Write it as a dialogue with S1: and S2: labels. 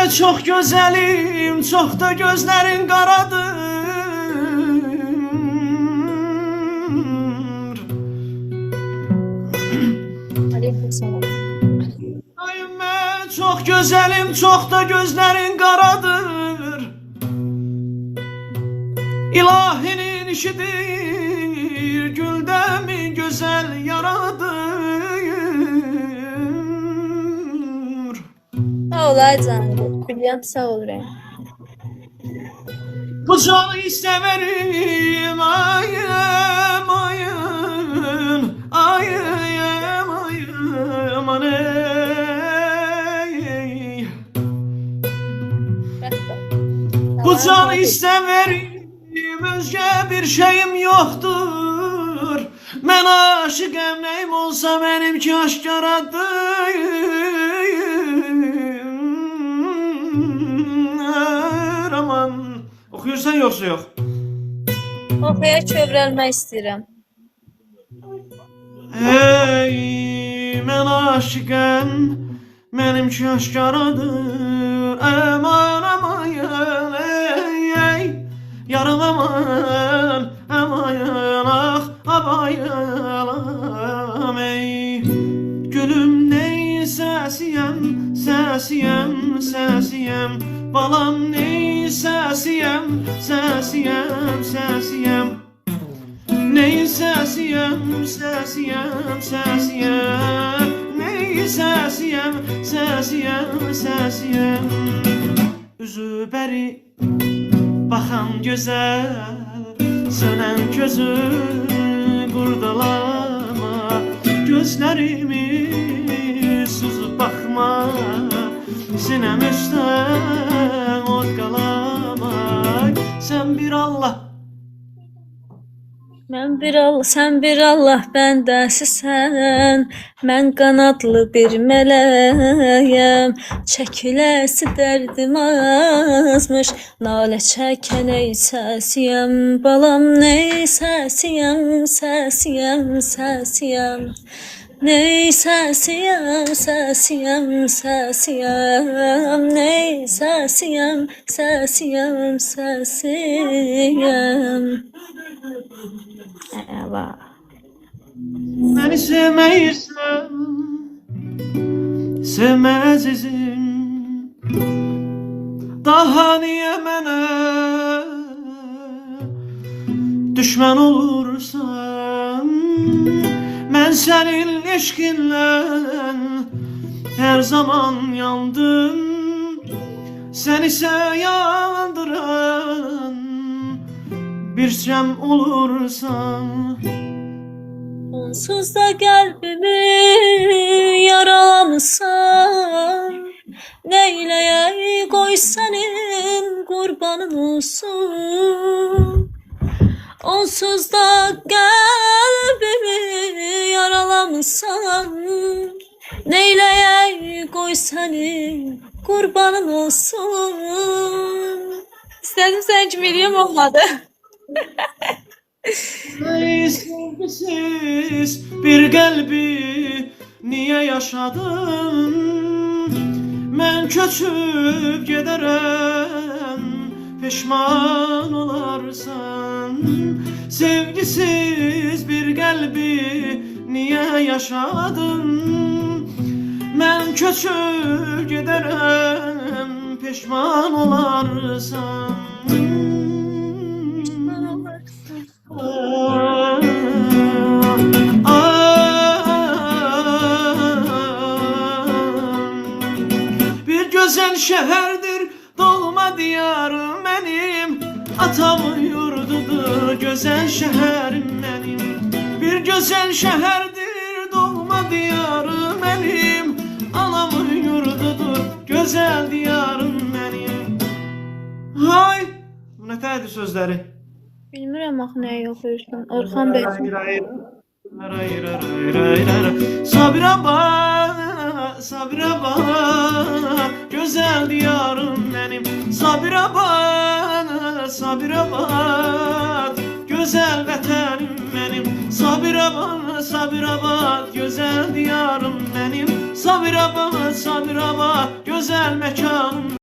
S1: çok güzelim, çok da gözlerin karadır.
S2: Aleykümselam.
S1: Daime çok güzelim, çok da gözlerin karadır. İlahinin işidir, gülde mi güzel yaradır.
S2: Sağ ol Aycan. Brilyant sağ ol Rey.
S1: Bu canı severim, ayım ayım, ayım ayım aney. Bu canı severim, özge bir şeyim yoktur. Ben aşıkım, neyim olsa benimki aşkaradır. Aman. Oxuyursan yoxsa yox?
S2: Oxuya kövrəlmək istəyirəm.
S1: Ey, mən aşıqəm, mənimki aşkaradır. Aman aman ey, yarım aman, aman ah, abayılam ey. Gülüm ney səsiyəm, səsiyəm, səsiyəm. Balam ney səsiyəm, səsiyəm, səsiyəm. Ney səsiyəm, səsiyəm, səsiyəm. Ney səsiyəm, səsiyəm, səsiyəm. Üzü bəri baxan gözəl, sönən gözü qurdalama. Gözlərimi süzüb baxma, sinem üstten ot kalamak. Sen bir Allah,
S2: Sən bir Allah bəndəsisən, mən qanadlı bir mələyəm. Çəkiləsi dərdim azmış, nalə çəkən ey səsiyəm. Balam ney səsiyəm, səsiyəm, səsiyəm. Ney səsiyəm, səsiyəm, səsiyəm. Ney səsiyəm, səsiyəm, səsiyəm. Eyvah.
S1: beni sevmeyirsen, sevme azizim. Daha niye mənə düşman olursan? Ben senin eşkinle her zaman yandım. Sen ise yandıran bir şem olursan.
S2: Onsuz da qəlbimi yaralamısan. Neyləyək qoy sənin qurbanın olsun. Onsuz da qəlbimi yaralamısan. Neyləyək qoy sənin qurbanın olsun. İstədim sən kimi eləyəm, olmadı.
S1: Ey sevgisiz bir kalbi niye yaşadın? Ben köçüp giderem, pişman olarsan. Sevgisiz bir kalbi niye yaşadın? Ben köçüp giderem, pişman olarsan. Bir güzel şehirdir dolma diyarım benim. Atamın yurdudur güzel şehrim benim. Bir güzel şehirdir dolma diyarım benim. Anamın yurdudur güzel diyarım benim. Hay, bu ne təyədir sözləri?
S2: Bilmirəm axı nəyi oxuyursan. Orxan bəy.
S1: Sabira bak, sabira bak, güzel diyarım benim. Sabira bak, sabira bak, güzel vatanım benim. Sabira bak, güzel diyarım benim. Sabira bak, güzel mekanım